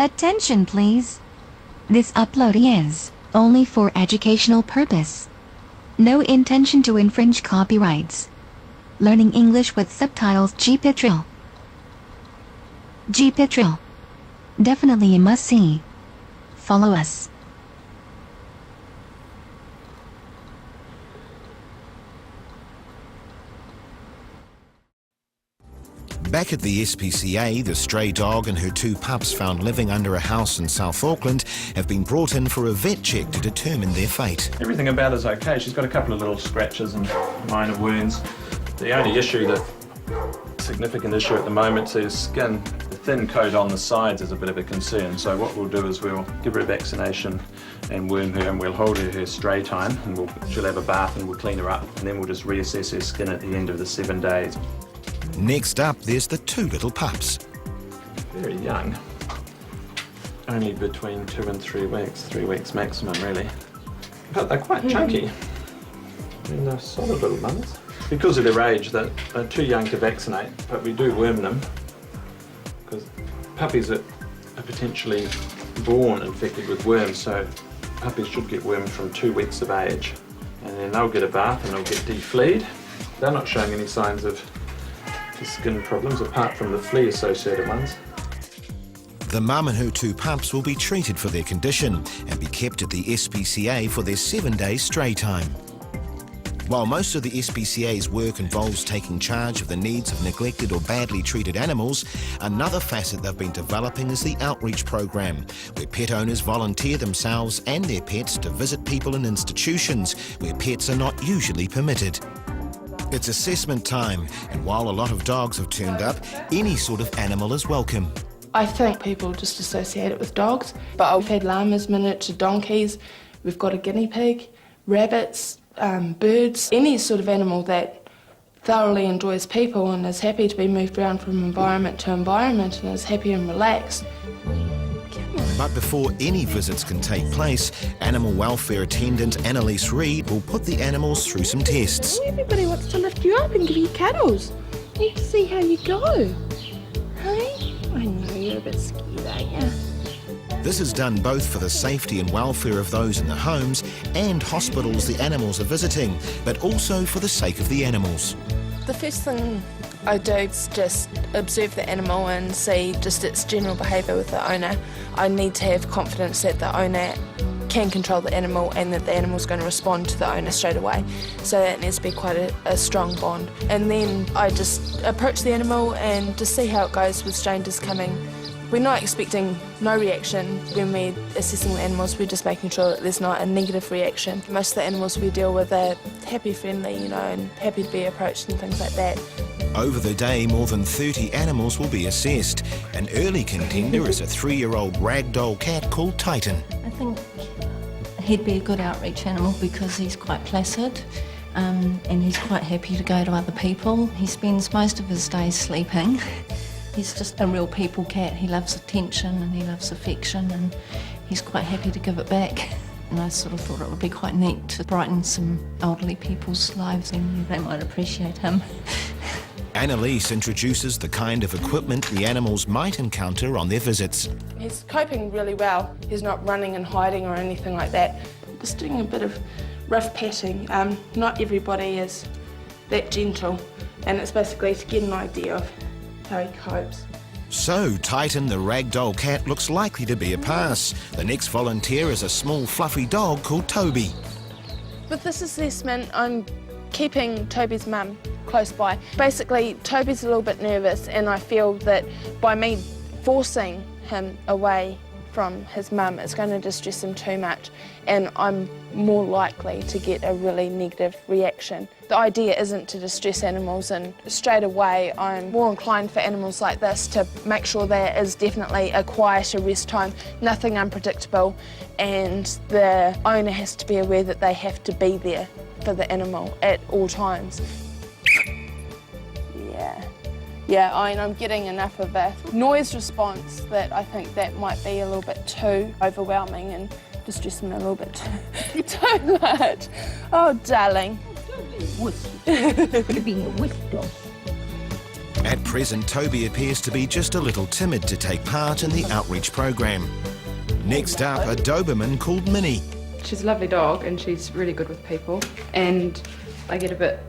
Attention please. This upload is only for educational purpose. No intention to infringe copyrights. Learning English with subtitles. GPITRAL. GPITRAL. Definitely a must-see. Follow us. Back at the SPCA, the stray dog and her 2 pups found living under a house in South Auckland have been brought in for a vet check to determine their fate. Everything about her is okay. She's got a couple of little scratches and minor wounds. The only significant issue at the moment is skin. The thin coat on the sides is a bit of a concern, so what we'll do is we'll give her a vaccination and worm her, and we'll hold her stray time, and she'll have a bath and we'll clean her up, and then we'll just reassess her skin at the end of the 7 days. Next up, there's the 2 little pups. Very young, only between 2 and 3 weeks, 3 weeks maximum really. But they're quite chunky. I mean, they're solid little mums. Because of their age, they're too young to vaccinate, but we do worm them, because puppies are potentially born infected with worms, so puppies should get wormed from 2 weeks of age. And then they'll get a bath and they'll get defleed. They're not showing any signs of skin problems apart from the flea associated ones. The mum and her 2 pups will be treated for their condition and be kept at the SPCA for their 7-day stray time. While most of the SPCA's work involves taking charge of the needs of neglected or badly treated animals, another facet they've been developing is the outreach program, where pet owners volunteer themselves and their pets to visit people in institutions where pets are not usually permitted. It's assessment time, and while a lot of dogs have turned up, any sort of animal is welcome. I think people just associate it with dogs, but we've had llamas, miniature donkeys, we've got a guinea pig, rabbits, birds, any sort of animal that thoroughly enjoys people and is happy to be moved around from environment to environment and is happy and relaxed. But before any visits can take place, animal welfare attendant Annalise Reid will put the animals through some tests. Everybody wants to lift you up and give you cuddles. You need to see how you go. Hey? I know you're a bit scared, aren't you? This is done both for the safety and welfare of those in the homes and hospitals the animals are visiting, but also for the sake of the animals. The first thing I do is just observe the animal and see just its general behaviour with the owner. I need to have confidence that the owner can control the animal and that the animal's going to respond to the owner straight away. So that needs to be quite a strong bond. And then I just approach the animal and just see how it goes with strangers coming. We're not expecting no reaction when we're assessing the animals, we're just making sure that there's not a negative reaction. Most of the animals we deal with are happy, friendly, you know, and happy to be approached and things like that. Over the day, more than 30 animals will be assessed. An early contender is a 3-year-old ragdoll cat called Titan. I think he'd be a good outreach animal because he's quite placid and he's quite happy to go to other people. He spends most of his days sleeping. He's just a real people cat. He loves attention and he loves affection and he's quite happy to give it back. And I sort of thought it would be quite neat to brighten some elderly people's lives and they might appreciate him. Annalise introduces the kind of equipment the animals might encounter on their visits. He's coping really well. He's not running and hiding or anything like that. Just doing a bit of rough patting. Not everybody is that gentle and it's basically to get an idea of how he copes. So, Titan the ragdoll cat looks likely to be a pass. The next volunteer is a small fluffy dog called Toby. With this assessment, I'm keeping Toby's mum close by. Basically, Toby's a little bit nervous and I feel that by me forcing him away from his mum, it's going to distress him too much and I'm more likely to get a really negative reaction. The idea isn't to distress animals and straight away I'm more inclined for animals like this to make sure there is definitely a quieter rest time, nothing unpredictable, and the owner has to be aware that they have to be there for the animal at all times. Yeah, I'm getting enough of a noise response that I think that might be a little bit too overwhelming and distressing me a little bit too much. Oh, darling. You're being a wuss dog. At present, Toby appears to be just a little timid to take part in the outreach program. Next up, a Doberman called Minnie. She's a lovely dog and she's really good with people, and I get a bit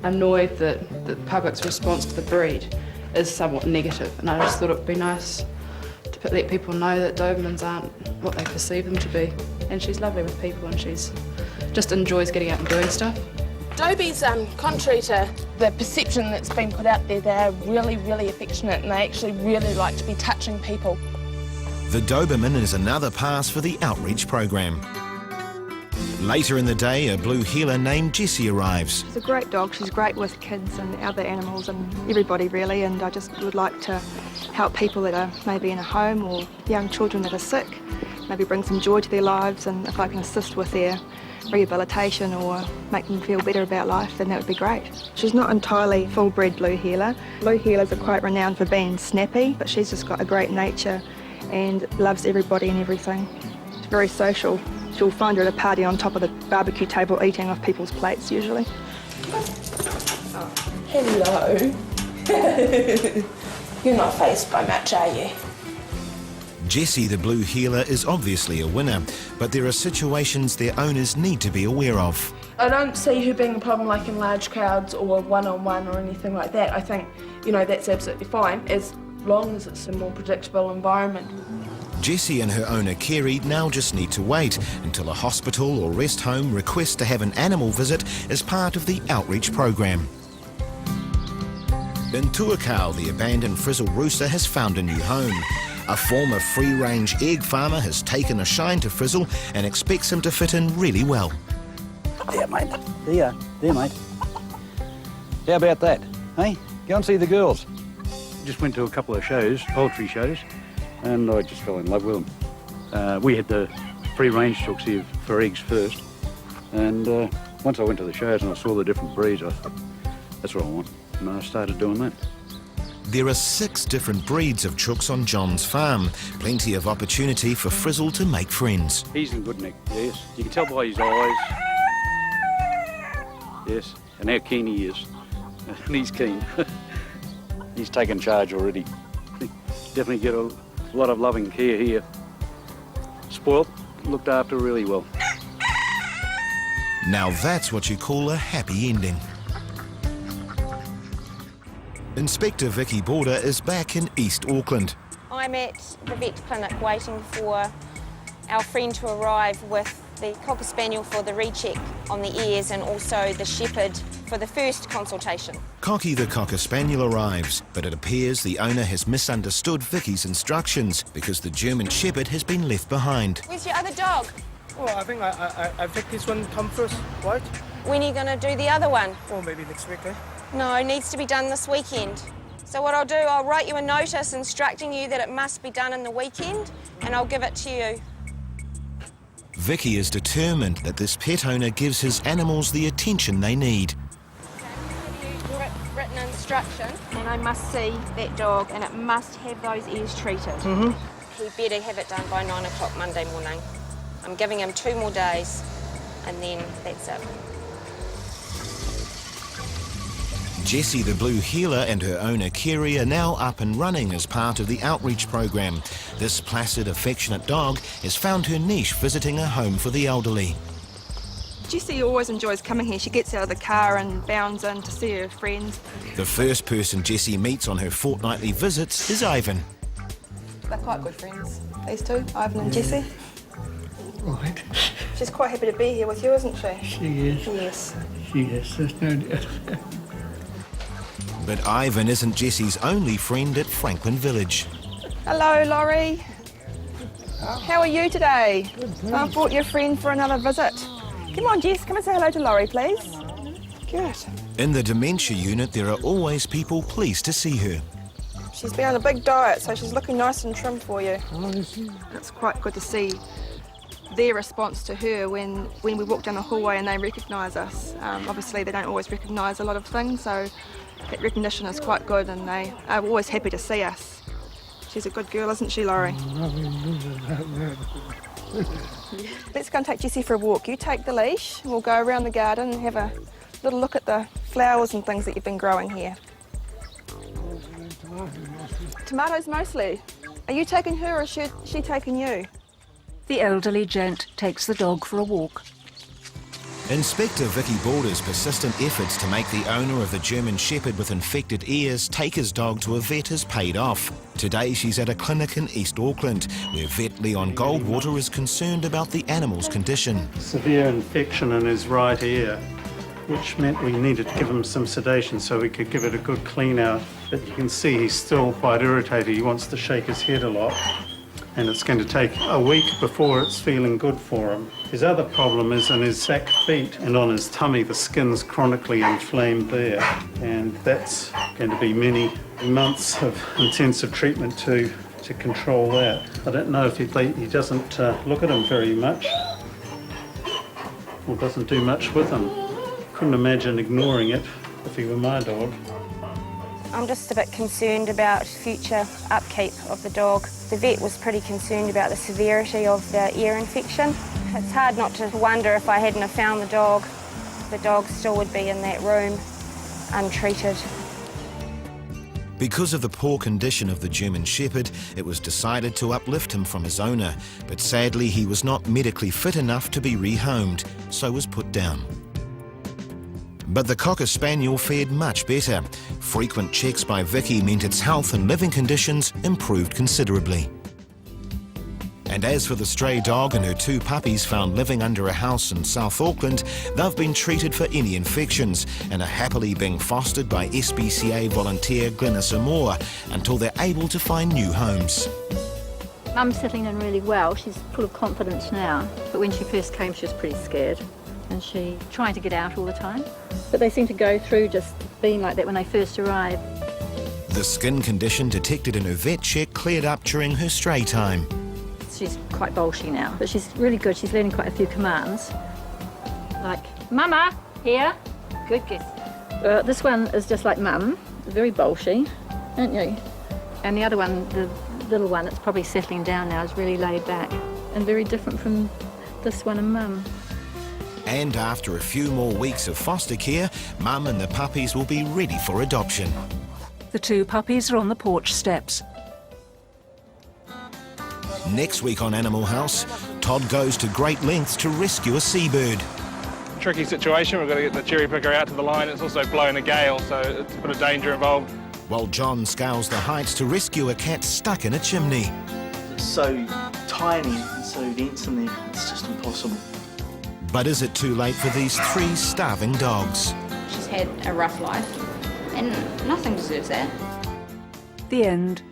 annoyed that the public's response to the breed is somewhat negative, and I just thought it would be nice to let people know that Dobermans aren't what they perceive them to be. And she's lovely with people and she's just enjoys getting out and doing stuff. Dobie's, contrary to the perception that's been put out there, they're really, really affectionate and they actually really like to be touching people. The Doberman is another pass for the outreach program. Later in the day, a blue heeler named Jessie arrives. She's a great dog. She's great with kids and other animals and everybody really, and I just would like to help people that are maybe in a home or young children that are sick, maybe bring some joy to their lives, and if I can assist with their rehabilitation or make them feel better about life, then that would be great. She's not entirely full-bred blue heeler. Blue heelers are quite renowned for being snappy, but she's just got a great nature and loves everybody and everything. She's very social. You'll find her at a party on top of the barbecue table eating off people's plates usually. Hello. You're not fazed by much, are you? Jessie the blue heeler is obviously a winner, but there are situations their owners need to be aware of. I don't see her being a problem like in large crowds or one-on-one or anything like that. I think, you know, that's absolutely fine as long as it's a more predictable environment. Jessie and her owner Kerry now just need to wait until a hospital or rest home requests to have an animal visit as part of the outreach program. In Tuakau, the abandoned frizzle rooster has found a new home. A former free-range egg farmer has taken a shine to Frizzle and expects him to fit in really well. There, mate. There, mate. How about that, hey? Go and see the girls. Just went to a couple of shows, poultry shows, and I just fell in love with them. We had the free-range chooks here for eggs first, and once I went to the shows and I saw the different breeds, I thought, that's what I want, and I started doing that. There are 6 different breeds of chooks on John's farm. Plenty of opportunity for Frizzle to make friends. He's in good nick, yes. You can tell by his eyes. Yes, and how keen he is. And he's keen. He's taken charge already. Definitely get a lot of loving care here. Spoiled, looked after really well. Now that's what you call a happy ending. Inspector Vicky Border is back in East Auckland. I'm at the vet clinic waiting for our friend to arrive with the Cocker Spaniel for the recheck on the ears and also the Shepherd for the first consultation. Cocky the Cocker Spaniel arrives, but it appears the owner has misunderstood Vicky's instructions because the German Shepherd has been left behind. Where's your other dog? Oh, I think I think this one come first, right? When are you going to do the other one? Or maybe next week, eh? No, it needs to be done this weekend. So what I'll do, I'll write you a notice instructing you that it must be done in the weekend, and I'll give it to you. Vicky is determined that this pet owner gives his animals the attention they need. Written instruction, and I must see that dog, and it must have those ears treated. He better have it done by 9 o'clock Monday morning. I'm giving him 2 more days, and then that's it. Jessie the blue heeler and her owner Kerry are now up and running as part of the outreach program. This placid, affectionate dog has found her niche visiting a home for the elderly. Jessie always enjoys coming here. She gets out of the car and bounds in to see her friends. The first person Jessie meets on her fortnightly visits is Ivan. They're quite good friends, these two, Ivan and Jessie. Right. She's quite happy to be here with you, isn't she? She is. Yes. She is. There's no doubt. But Ivan isn't Jessie's only friend at Franklin Village. Hello, Laurie. How are you today? I've brought your friend for another visit. Come on, Jess, come and say hello to Laurie, please. Good. In the dementia unit, there are always people pleased to see her. She's been on a big diet, so she's looking nice and trim for you. Oh, I see. It's quite good to see their response to her when we walk down the hallway and they recognise us. Obviously, they don't always recognise a lot of things, so that recognition is quite good, and they are always happy to see us. She's a good girl, isn't she, Laurie? Let's go and take Jessie for a walk. You take the leash, we'll go around the garden and have a little look at the flowers and things that you've been growing here. Tomatoes mostly. Are you taking her or is she taking you? The elderly gent takes the dog for a walk. Inspector Vicky Border's persistent efforts to make the owner of the German Shepherd with infected ears take his dog to a vet has paid off. Today she's at a clinic in East Auckland, where vet Leon Goldwater is concerned about the animal's condition. Severe infection in his right ear, which meant we needed to give him some sedation so we could give it a good clean out. But you can see he's still quite irritated. He wants to shake his head a lot. And it's going to take a week before it's feeling good for him. His other problem is in his back feet and on his tummy. The skin's chronically inflamed there, and that's going to be many months of intensive treatment to control that. I don't know if he doesn't look at him very much or doesn't do much with him. Couldn't imagine ignoring it if he were my dog. I'm just a bit concerned about future upkeep of the dog. The vet was pretty concerned about the severity of the ear infection. It's hard not to wonder if I hadn't have found the dog still would be in that room, untreated. Because of the poor condition of the German Shepherd, it was decided to uplift him from his owner, but sadly he was not medically fit enough to be rehomed, so was put down. But the Cocker Spaniel fared much better. Frequent checks by Vicky meant its health and living conditions improved considerably. And as for the stray dog and her 2 puppies found living under a house in South Auckland, they've been treated for any infections and are happily being fostered by SPCA volunteer Glynis Moore until they're able to find new homes. Mum's settling in really well. She's full of confidence now. But when she first came, she was pretty scared. And she tried to get out all the time. But they seem to go through just being like that when they first arrive. The skin condition detected in her vet check cleared up during her stray time. She's quite bolshy now, but she's really good. She's learning quite a few commands. Like, Mama, here. Good guess. This one is just like Mum, very bolshy, aren't you? And the other one, the little one that's probably settling down now, is really laid back and very different from this one and Mum. And after a few more weeks of foster care, Mum and the puppies will be ready for adoption. The 2 puppies are on the porch steps. Next week on Animal House, Todd goes to great lengths to rescue a seabird. Tricky situation. We've got to get the cherry picker out to the line. It's also blowing a gale, so it's a bit of danger involved. While John scales the heights to rescue a cat stuck in a chimney. It's so tiny and so dense in there, it's just impossible. But is it too late for these 3 starving dogs? She's had a rough life, and nothing deserves that. The end.